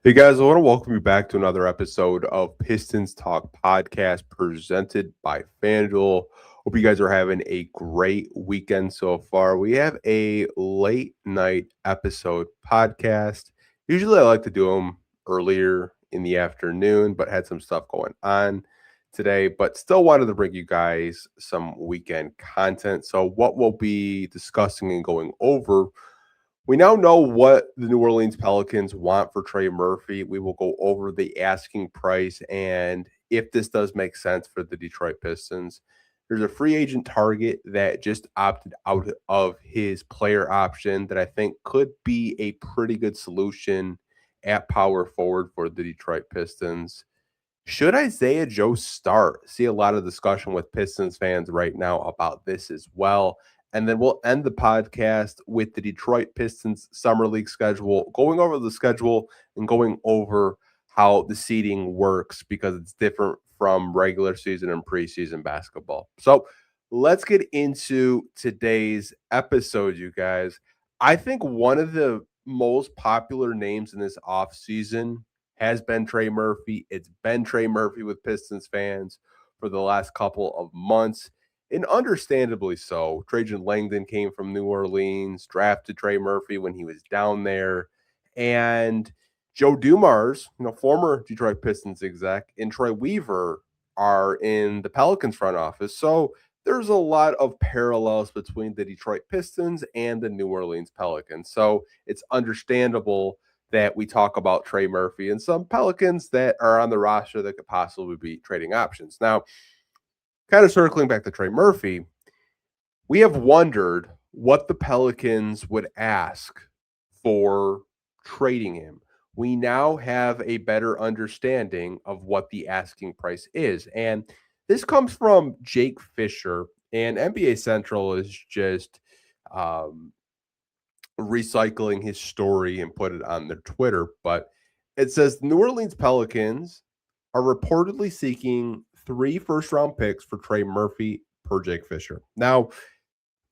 Hey guys, I want to welcome you back to another episode of Pistons Talk Podcast presented by FanDuel. Hope you guys are having a great weekend so far. We have a late night episode podcast. Usually I like to do them earlier in the afternoon, but had some stuff going on today, but still wanted to bring you guys some weekend content. So, what we'll be discussing and going over, we now know what the New Orleans Pelicans want for Trey Murphy. We will go over the asking price and if this does make sense for the Detroit Pistons. There's a free agent target that just opted out of his player option that I think could be a pretty good solution at power forward for the Detroit Pistons. Should Isaiah Joe start? See a lot of discussion with Pistons fans right now about this as well. And then we'll end the podcast with the Detroit Pistons Summer League schedule, going over the schedule and going over how the seeding works because it's different from regular season and preseason basketball. So let's get into today's episode, you guys. I think one of the most popular names in this offseason has been Trey Murphy. It's been Trey Murphy with Pistons fans for the last couple of months, and understandably so. Trajan Langdon came from New Orleans, drafted Trey Murphy when he was down there, and Joe Dumars, former Detroit Pistons exec, and Troy Weaver are in the Pelicans front office. So there's a lot of parallels between the Detroit Pistons and the New Orleans Pelicans. So it's understandable that we talk about Trey Murphy and some Pelicans that are on the roster that could possibly be trading options. Now, kind of circling back to Trey Murphy, we have wondered what the Pelicans would ask for trading him. We now have a better understanding of what the asking price is. And this comes from Jake Fisher, and NBA Central is just um, recycling his story and put it on their Twitter. But it says New Orleans Pelicans are reportedly seeking 3 first round picks for Trey Murphy per Jake Fisher. Now,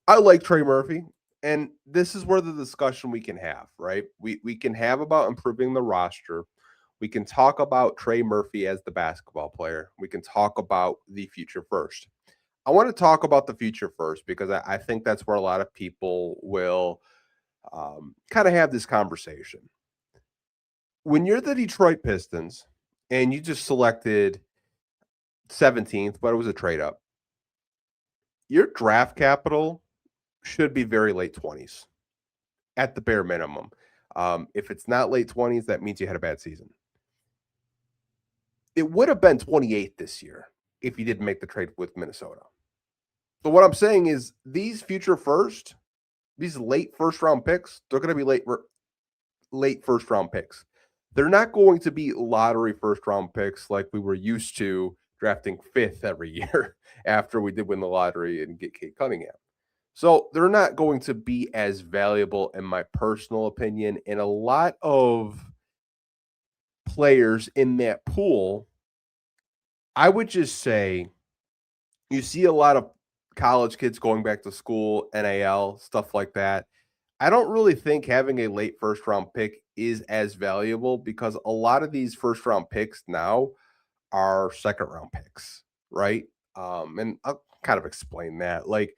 I like Trey Murphy, and this is where the discussion we can have, right? We can have about improving the roster. We can talk about Trey Murphy as the basketball player. We can talk about the future first. I want to talk about the future first because I think that's where a lot of people will kind of have this conversation. When you're the Detroit Pistons and you just selected 17th, but it was a trade up, your draft capital should be very late 20s at the bare minimum. If it's not late 20s, that means you had a bad season. It would have been 28th this year if you didn't make the trade with Minnesota. So what I'm saying is these future first, these late first round picks, they're going to be late first round picks. They're not going to be lottery first round picks like we were used to drafting fifth every year after we did win the lottery and get Cade Cunningham. So they're not going to be as valuable, in my personal opinion. And a lot of players in that pool, I would just say you see a lot of college kids going back to school, NAL, stuff like that. I don't really think having a late first round pick is as valuable because a lot of these first round picks now are second round picks, right? And I'll kind of explain that. Like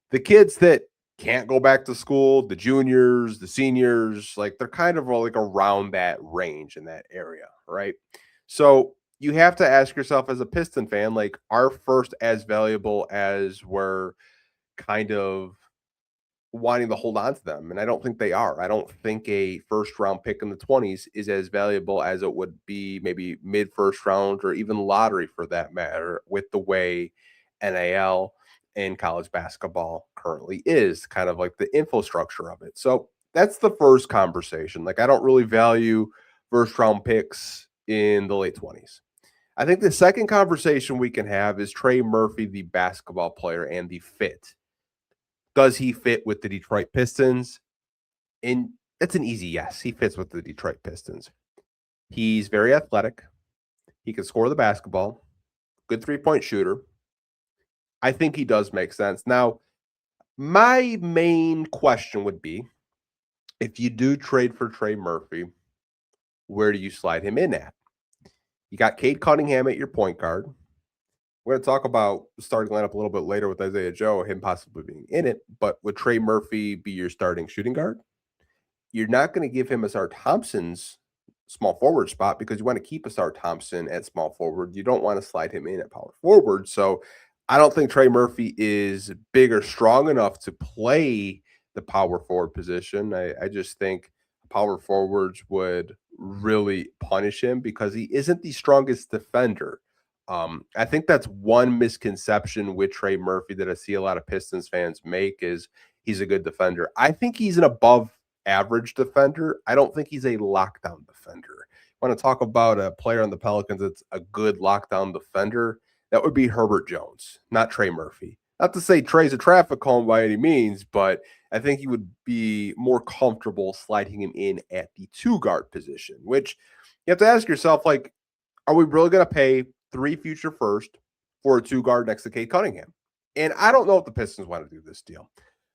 the kids that can't go back to school, the juniors, the seniors, like they're kind of like around that range in that area, right? So you have to ask yourself as a Piston fan, like, are first as valuable as we're kind of wanting to hold on to them? And I don't think they are. I don't think a first round pick in the 20s is as valuable as it would be maybe mid first round or even lottery for that matter, with the way NAL and college basketball currently is, kind of like the infrastructure of it. So that's the first conversation. Like, I don't really value first round picks in the late 20s. I think the second conversation we can have is Trey Murphy, the basketball player, and the fit. Does he fit with the Detroit Pistons? And it's an easy yes. He fits with the Detroit Pistons. He's very athletic. He can score the basketball. Good 3-point shooter. I think he does make sense. Now, my main question would be if you do trade for Trey Murphy, where do you slide him in at? You got Cade Cunningham at your point guard. We're going to talk about starting lineup a little bit later with Isaiah Joe, him possibly being in it, but would Trey Murphy be your starting shooting guard? You're not going to give him Asar Thompson's small forward spot because you want to keep Asar Thompson at small forward. You don't want to slide him in at power forward. So I don't think Trey Murphy is big or strong enough to play the power forward position. I just think power forwards would really punish him because he isn't the strongest defender. I think that's one misconception with Trey Murphy that I see a lot of Pistons fans make is he's a good defender. I think he's an above average defender. I don't think he's a lockdown defender. Want to talk about a player on the Pelicans that's a good lockdown defender? That would be Herbert Jones, not Trey Murphy. Not to say Trey's a traffic cone by any means, but I think he would be more comfortable sliding him in at the two guard position, which you have to ask yourself, like, are we really going to pay 3 future first for a two guard next to Cade Cunningham? And I don't know if the Pistons want to do this deal.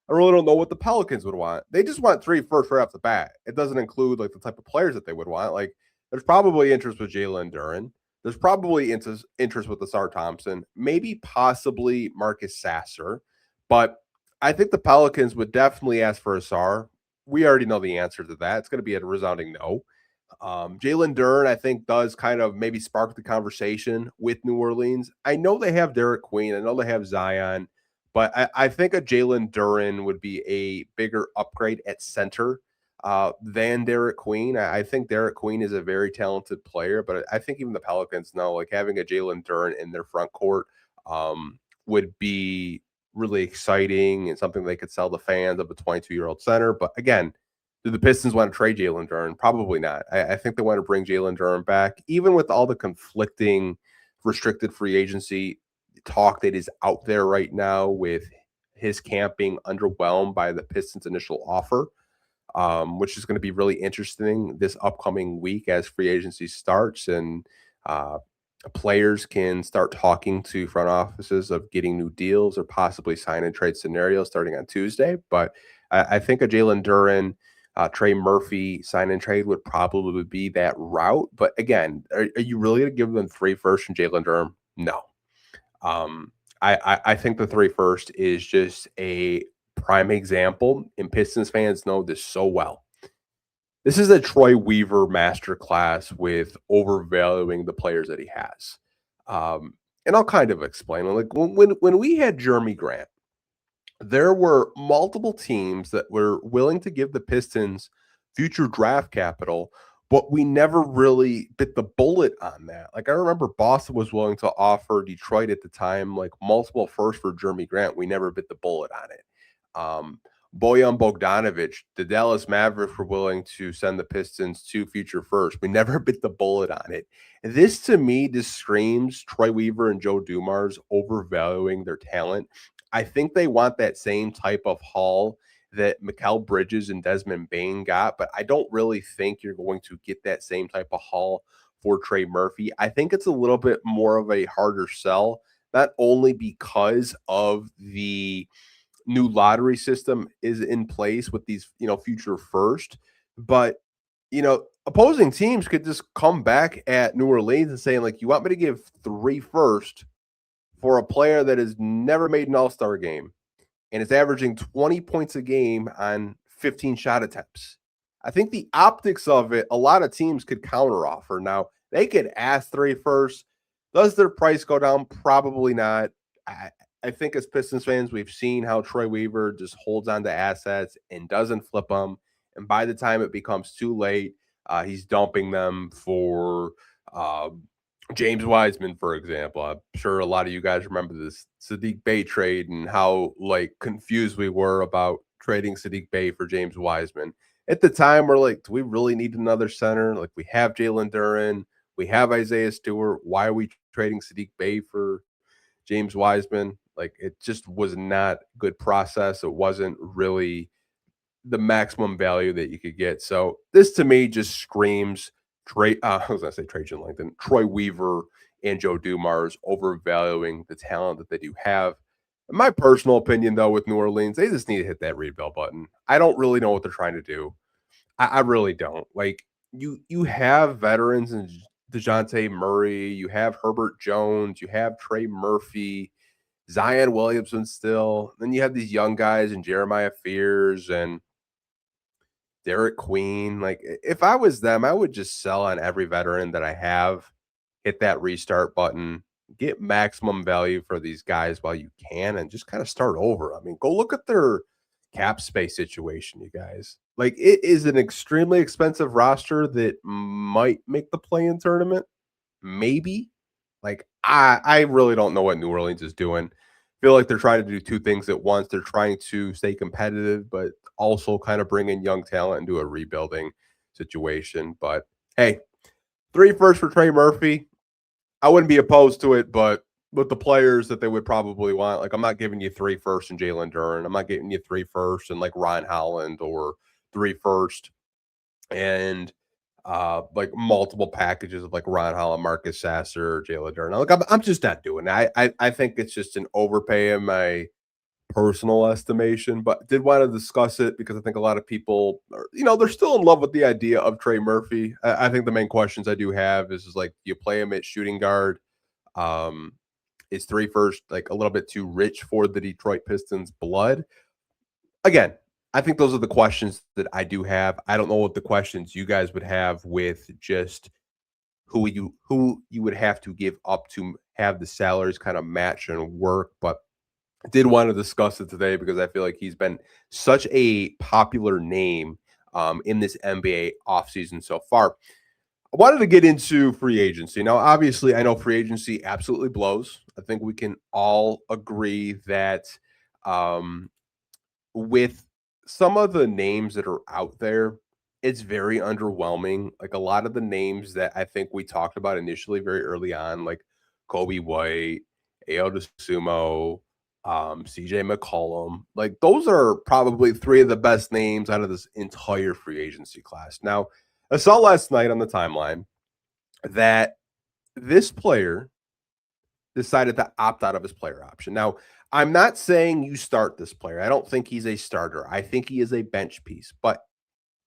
I really don't know what the Pelicans would want. They just want 3 first right off the bat. It doesn't include like the type of players that they would want. Like there's probably interest with Jalen Duren. There's probably interest with Asar Thompson, maybe possibly Marcus Sasser. But I think the Pelicans would definitely ask for Asar. We already know the answer to that. It's going to be a resounding no. Jalen Duren, I think, does kind of maybe spark the conversation with New Orleans. I know they have Derek Queen. I know they have Zion. But I think a Jalen Duren would be a bigger upgrade at center than Derek Queen. I think Derek Queen is a very talented player, but I think even the Pelicans know like having a Jalen Duren in their front court would be really exciting and something they could sell the fans of a 22-year-old center. But again, do the Pistons want to trade Jalen Duren? Probably not. I think they want to bring Jalen Duren back, even with all the conflicting restricted free agency talk that is out there right now with his camp being underwhelmed by the Pistons' initial offer, which is going to be really interesting this upcoming week as free agency starts and players can start talking to front offices of getting new deals or possibly sign and trade scenarios starting on Tuesday. But I think a Jalen Duren, Trey Murphy sign and trade would probably be that route. But again, are you really going to give them 3 firsts from Jalen Duren? No. I think the 3 first is just a prime example, and Pistons fans know this so well. This is a Troy Weaver masterclass with overvaluing the players that he has. And I'll kind of explain. Like when we had Jeremy Grant, there were multiple teams that were willing to give the Pistons future draft capital, but we never really bit the bullet on that. Like I remember Boston was willing to offer Detroit at the time, like multiple firsts for Jeremy Grant. We never bit the bullet on it. Bojan Bogdanovic, the Dallas Mavericks were willing to send the Pistons 2 future firsts. We never bit the bullet on it. This to me just screams Troy Weaver and Joe Dumars overvaluing their talent. I think they want that same type of haul that Mikal Bridges and Desmond Bane got, but I don't really think you're going to get that same type of haul for Trey Murphy. I think it's a little bit more of a harder sell, not only because of the new lottery system is in place with these, future first, but opposing teams could just come back at New Orleans and saying, like, you want me to give 3 first for a player that has never made an all-star game and is averaging 20 points a game on 15 shot attempts. I think the optics of it, a lot of teams could counteroffer. Now, they could ask 3 first. Does their price go down? Probably not. I think as Pistons fans, we've seen how Troy Weaver just holds on to assets and doesn't flip them. And by the time it becomes too late, he's dumping them for James Wiseman, for example. I'm sure a lot of you guys remember this Sadiq Bey trade and how confused we were about trading Sadiq Bey for James Wiseman. At the time, we're like, do we really need another center? Like, we have Jalen Duren, we have Isaiah Stewart. Why are we trading Sadiq Bey for James Wiseman? Like, it just was not a good process. It wasn't really the maximum value that you could get. So this to me just screams I was going to say Trajan Langdon, Troy Weaver and Joe Dumars overvaluing the talent that they do have. In my personal opinion, though, with New Orleans, they just need to hit that rebuild button. I don't really know what they're trying to do. I really don't. Like, you have veterans and DeJounte Murray, you have Herbert Jones, you have Trey Murphy, Zion Williamson still. Then you have these young guys and Jeremiah Fears and Derek Queen. Like if I was them, I would just sell on every veteran that I have, hit that restart button, get maximum value for these guys while you can, and just kind of start over. I mean, go look at their cap space situation, you guys. Like it is an extremely expensive roster that might make the play-in tournament, maybe. Like I really don't know what New Orleans is doing. Feel like they're trying to do two things at once. They're trying to stay competitive, but also kind of bring in young talent into a rebuilding situation. But hey, 3 firsts for Trey Murphy. I wouldn't be opposed to it, but with the players that they would probably want, like I'm not giving you 3 firsts and Jalen Duren. I'm not getting you 3 firsts and like Ron Holland or 3 first and like multiple packages of like Ron Holland, Marcus Sasser, Jalen Duren. Like I'm just not doing it. I think it's just an overpay in my personal estimation, but did want to discuss it because I think a lot of people are, they're still in love with the idea of Trey Murphy. I think the main questions I do have is like, you play him at shooting guard? Um, is 3 first like a little bit too rich for the Detroit Pistons blood? Again, I think those are the questions that I do have. I don't know what the questions you guys would have with just who you would have to give up to have the salaries kind of match and work, but I did want to discuss it today because I feel like he's been such a popular name in this NBA offseason so far. I wanted to get into free agency. Now, obviously, I know free agency absolutely blows. I think we can all agree that um, with some of the names that are out there, it's very underwhelming. Like a lot of the names that I think we talked about initially very early on, like Kobe White, Ao DeSumo, CJ McCollum, like those are probably 3 of the best names out of this entire free agency class. Now, I saw last night on the timeline that this player decided to opt out of his player option. Now, I'm not saying you start this player. I don't think he's a starter. I think he is a bench piece. But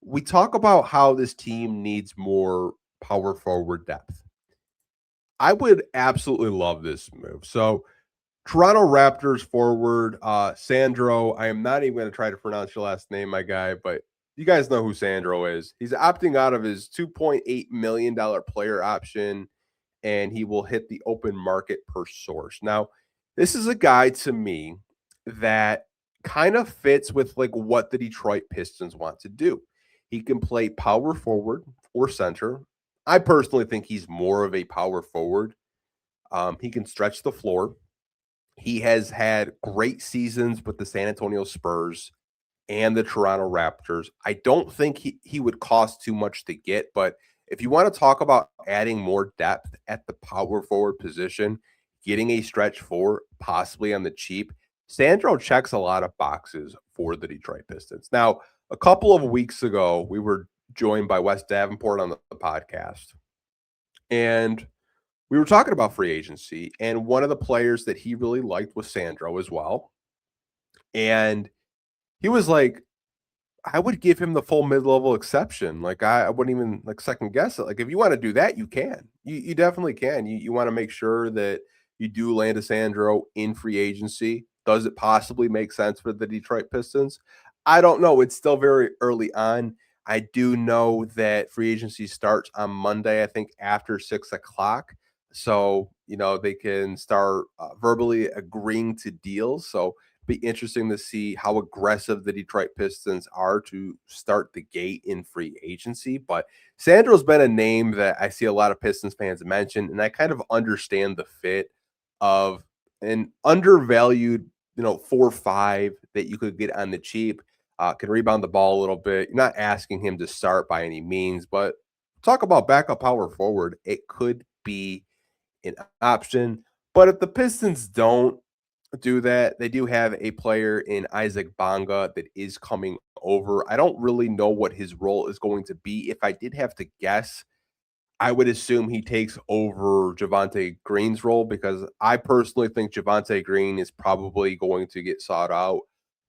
we talk about how this team needs more power forward depth. I would absolutely love this move. So, Toronto Raptors forward, Sandro. I am not even going to try to pronounce your last name, my guy, but you guys know who Sandro is. He's opting out of his $2.8 million player option and he will hit the open market per source. Now, this is a guy to me that kind of fits with like what the Detroit Pistons want to do. He can play power forward or center. I personally think he's more of a power forward. He can stretch the floor. He has had great seasons with the San Antonio Spurs and the Toronto Raptors. I don't think he would cost too much to get, but if you want to talk about adding more depth at the power forward position, getting a stretch four, possibly on the cheap, Sandro checks a lot of boxes for the Detroit Pistons. Now, a couple of weeks ago, we were joined by Wes Davenport on the podcast, and we were talking about free agency, and one of the players that he really liked was Sandro as well. And he was like, I would give him the full mid-level exception. Like I wouldn't even like second guess it. Like if you want to do that, you can. You definitely can. You want to make sure that you do land a Sandro in free agency. Does it possibly make sense for the Detroit Pistons? I don't know. It's still very early on. I do know that free agency starts on Monday, I think after 6 o'clock. So, they can start verbally agreeing to deals. So be interesting to see how aggressive the Detroit Pistons are to start the gate in free agency. But Sandro's been a name that I see a lot of Pistons fans mention, and I kind of understand the fit of an undervalued, 4-5 that you could get on the cheap. Can rebound the ball a little bit. You're not asking him to start by any means, but talk about backup power forward. It could be an option. But if the Pistons don't do that, they do have a player in Isaac Bonga that is coming over. I don't really know what his role is going to be. If I did have to guess, I would assume he takes over Javonte Green's role because I personally think Javonte Green is probably going to get sought out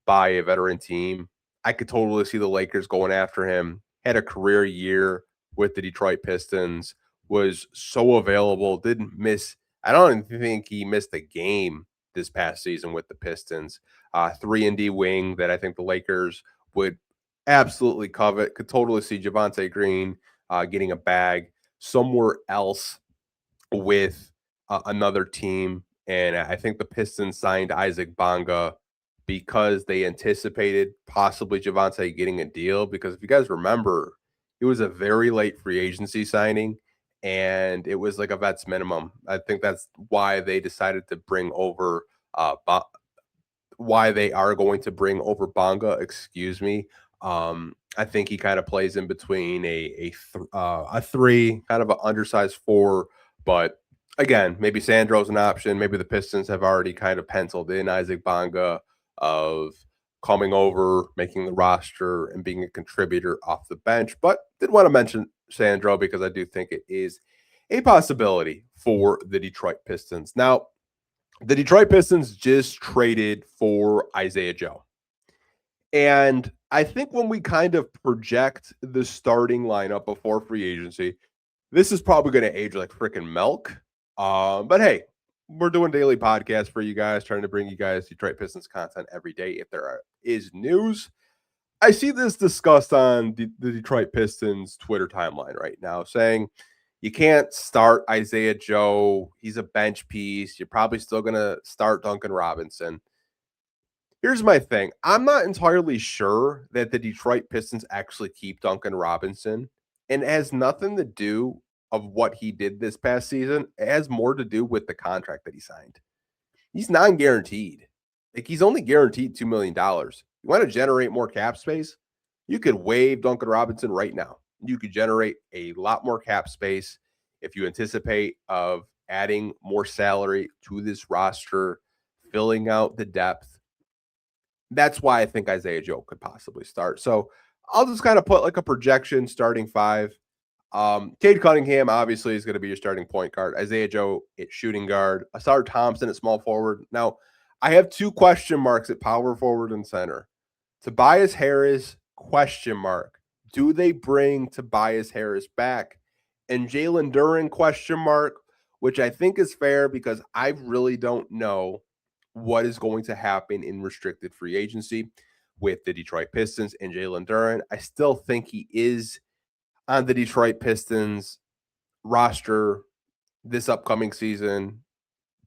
by a veteran team. I could totally see the Lakers going after him. Had a career year with the Detroit Pistons, was so available, didn't miss. I don't even think he missed a game this past season with the Pistons. 3-and-D wing that I think the Lakers would absolutely covet. Could totally see Javonte Green getting a bag somewhere else with another team. And I think the Pistons signed Isaac Bonga because they anticipated possibly Javonte getting a deal. Because if you guys remember, it was a very late free agency signing and it was like a vet's minimum. I think that's why they decided to bring over why they are going to bring over Bonga, excuse me. I think he kind of plays in between a three, kind of an undersized four, but again, maybe Sandro's an option. Maybe the Pistons have already kind of penciled in Isaac Bonga of coming over, making the roster, and being a contributor off the bench. But did want to mention Sandro because I do think it is a possibility for the Detroit Pistons. Now, the Detroit Pistons just traded for Isaiah Joe. And I think when we kind of project the starting lineup before free agency, this is probably going to age like freaking milk. But hey, we're doing daily podcasts for you guys, trying to bring you guys Detroit Pistons content every day if there is news. I see this discussed on the Detroit Pistons Twitter timeline right now, saying you can't start Isaiah Joe. He's a bench piece. You're probably still going to start Duncan Robinson. Here's my thing. I'm not entirely sure that the Detroit Pistons actually keep Duncan Robinson, and it has nothing to do of what he did this past season. It has more to do with the contract that he signed. He's non-guaranteed. Like, he's only guaranteed $2 million. You want to generate more cap space? You could waive Duncan Robinson right now. You could generate a lot more cap space if you anticipate of adding more salary to this roster, filling out the depth. That's why I think Isaiah Joe could possibly start. So I'll just kind of put like a projection starting five. Cade Cunningham obviously is going to be your starting point guard. Isaiah Joe at shooting guard. Asar Thompson at small forward. Now, I have two question marks at power forward and center. Tobias Harris, question mark. Do they bring Tobias Harris back? And Jalen Duren, question mark, which I think is fair because I really don't know what is going to happen in restricted free agency with the Detroit Pistons and Jalen Duren. I still think he is on the Detroit Pistons roster this upcoming season,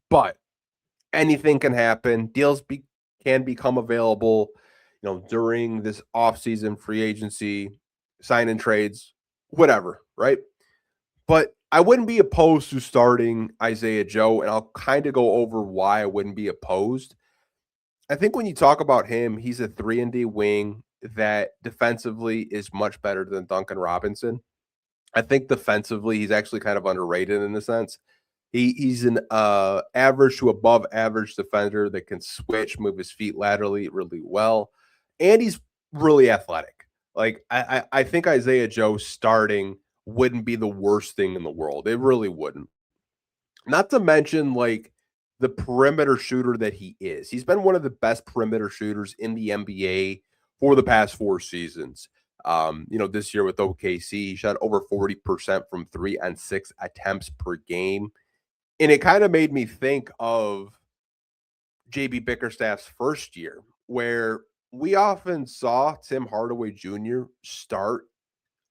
but anything can happen. Deals can become available, during this offseason free agency, sign and trades, whatever, right? But I wouldn't be opposed to starting Isaiah Joe, and I'll kind of go over why I wouldn't be opposed. I think when you talk about him, he's a 3-and-D wing that defensively is much better than Duncan Robinson. I think defensively, he's actually kind of underrated in a sense. He's an average to above average defender that can switch, move his feet laterally really well, and he's really athletic. Like, I think Isaiah Joe starting wouldn't be the worst thing in the world. It really wouldn't. Not to mention, like, the perimeter shooter that he is. He's been one of the best perimeter shooters in the NBA for the past 4 seasons. This year with OKC, he shot over 40% from 3 on 6 attempts per game. And it kind of made me think of JB Bickerstaff's first year, where we often saw Tim Hardaway Jr. start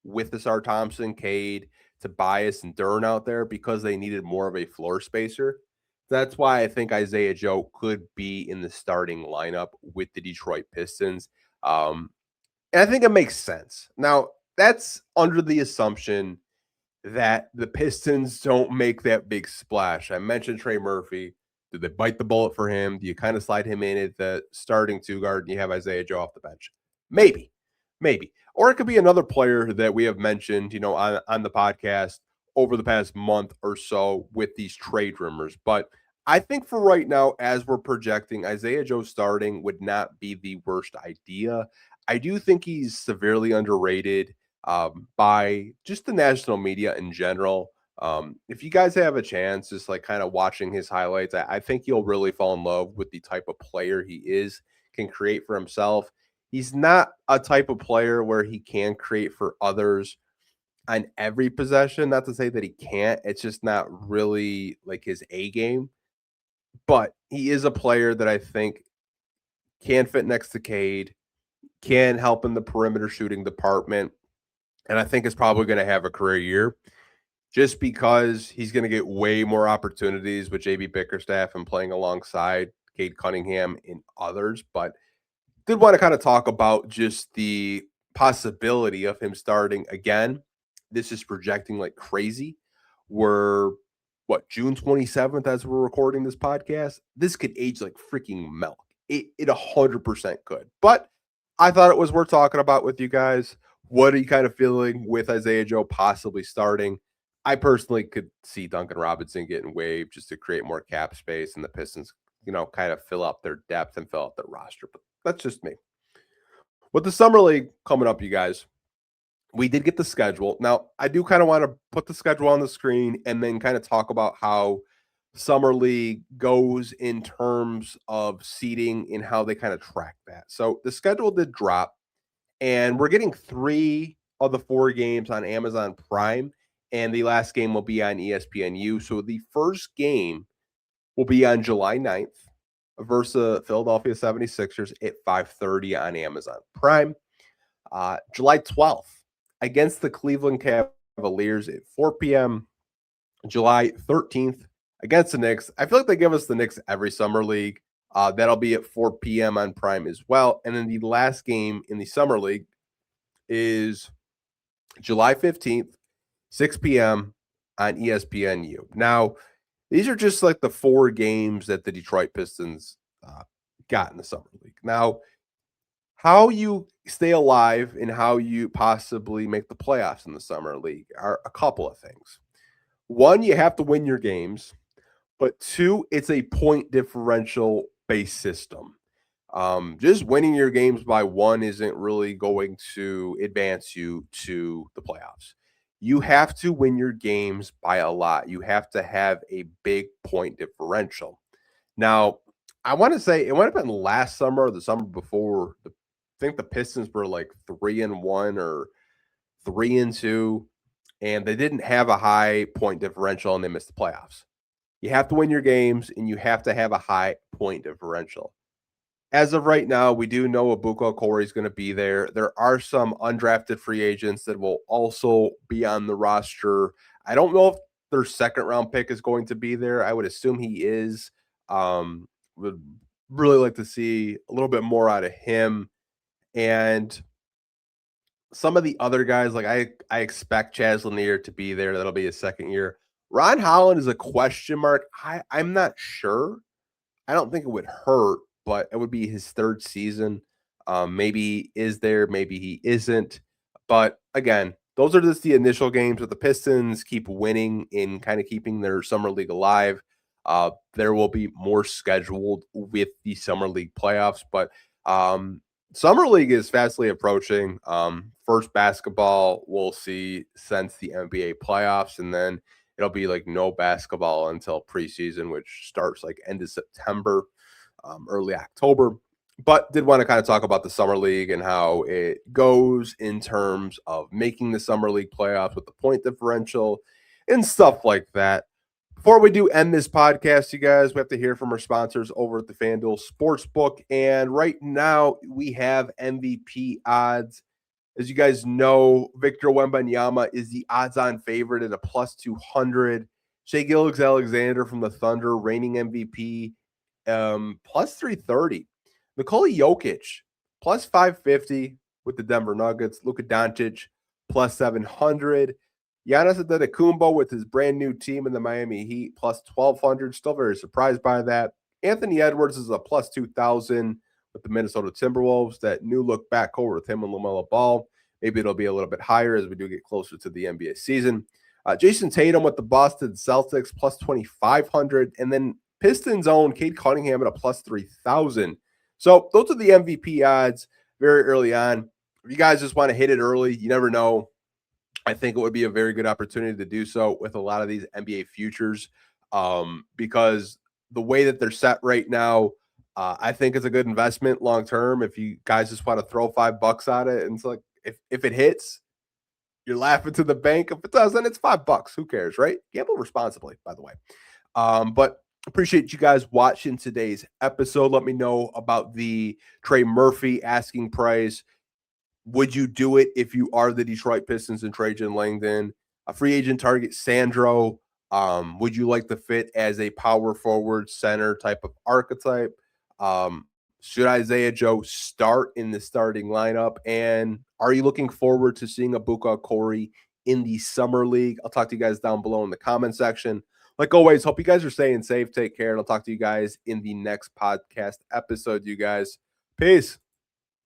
with Asar Thompson, Cade, Tobias, and Duren out there because they needed more of a floor spacer. That's why I think Isaiah Joe could be in the starting lineup with the Detroit Pistons. And I think it makes sense. Now, that's under the assumption that the Pistons don't make that big splash. I mentioned Trey Murphy. Do they bite the bullet for him? Do you kind of slide him in at the starting 2 guard and you have Isaiah Joe off the bench? Maybe. Or it could be another player that we have mentioned, on the podcast over the past month or so with these trade rumors. But I think for right now, as we're projecting, Isaiah Joe starting would not be the worst idea. I do think he's severely underrated by just the national media in general. If you guys have a chance, just like kind of watching his highlights, I think you'll really fall in love with the type of player he is, can create for himself. He's not a type of player where he can create for others on every possession. Not to say that he can't. It's just not really like his A game. But he is a player that I think can fit next to Cade, can help in the perimeter shooting department, and I think is probably going to have a career year just because he's going to get way more opportunities with JB Bickerstaff and playing alongside Cade Cunningham and others. But did want to kind of talk about just the possibility of him starting again. This is projecting like crazy. We're June 27th as we're recording this podcast. This could age like freaking milk. It 100% could. But I thought it was worth talking about with you guys. What are you kind of feeling with Isaiah Joe possibly starting? I personally could see Duncan Robinson getting waived just to create more cap space and the Pistons, kind of fill up their depth and fill up their roster. But that's just me. With the Summer League coming up, you guys, we did get the schedule. Now, I do kind of want to put the schedule on the screen and then kind of talk about how Summer League goes in terms of seeding and how they kind of track that. So the schedule did drop, and we're getting 3 of the 4 games on Amazon Prime, and the last game will be on ESPNU. So the first game will be on July 9th versus Philadelphia 76ers at 5:30 on Amazon Prime. July 12th against the Cleveland Cavaliers at 4 p.m. July 13th against the Knicks. I feel like they give us the Knicks every Summer League. That'll be at 4 p.m. on Prime as well. And then the last game in the Summer League is July 15th, 6 p.m. on ESPNU. Now, these are just like the 4 games that the Detroit Pistons got in the Summer League. Now, how you stay alive and how you possibly make the playoffs in the Summer League are a couple of things. One, you have to win your games, but 2, it's a point differential based system. Just winning your games by 1 isn't really going to advance you to the playoffs. You have to win your games by a lot. You have to have a big point differential. Now, I want to say it might have been last summer or the summer before. I think the Pistons were like 3-1 or 3-2, and they didn't have a high point differential and they missed the playoffs. You have to win your games and you have to have a high point differential. As of right now, we do know Abuko Corey is going to be there. There are some undrafted free agents that will also be on the roster. I don't know if their second round pick is going to be there. I would assume he is. Would really like to see a little bit more out of him. And some of the other guys, like I expect Chaz Lanier to be there. That'll be his second year. Ron Holland is a question mark. I'm not sure. I don't think it would hurt, but it would be his 3rd season. Maybe he is there, maybe he isn't. But again, those are just the initial games with the Pistons keep winning in kind of keeping their Summer League alive. There will be more scheduled with the Summer League playoffs, but Summer League is fastly approaching. First basketball we'll see since the NBA playoffs, and then it'll be like no basketball until preseason, which starts like end of September, early October. But did want to kind of talk about the Summer League and how it goes in terms of making the Summer League playoffs with the point differential and stuff like that. Before we do end this podcast, you guys, we have to hear from our sponsors over at the FanDuel Sportsbook. And right now we have MVP odds. As you guys know, Victor Wembanyama is the odds-on favorite at a plus 200. Shai Gilgeous-Alexander from the Thunder, reigning MVP, plus 330. Nikola Jokic, plus 550 with the Denver Nuggets. Luka Doncic, plus 700. Giannis Antetokounmpo with his brand new team in the Miami Heat, plus 1,200. Still very surprised by that. Anthony Edwards is a plus 2,000 with the Minnesota Timberwolves. That new look backcourt with him and LaMelo Ball. Maybe it'll be a little bit higher as we do get closer to the NBA season. Jason Tatum with the Boston Celtics, plus 2,500. And then Pistons own Cade Cunningham at a plus 3,000. So those are the MVP odds very early on. If you guys just want to hit it early, you never know. I think it would be a very good opportunity to do so with a lot of these NBA futures, because the way that they're set right now, I think it's a good investment long term. If you guys just want to throw $5 at it, and it's like if it hits, You're laughing to the bank. If it doesn't, it's $5. Who cares, right? Gamble responsibly, by the way. But appreciate you guys watching today's episode. Let me know about the Trey Murphy asking price. Would you do it if you are the Detroit Pistons and Trajan Langdon? A free agent target, Sandro. Would you like the fit as a power forward center type of archetype? Should Isaiah Joe start in the starting lineup? And are you looking forward to seeing Abuka Corey in the summer league? I'll talk to you guys down below in the comment section. Like always, hope you guys are staying safe. Take care. And I'll talk to you guys in the next podcast episode, you guys. Peace.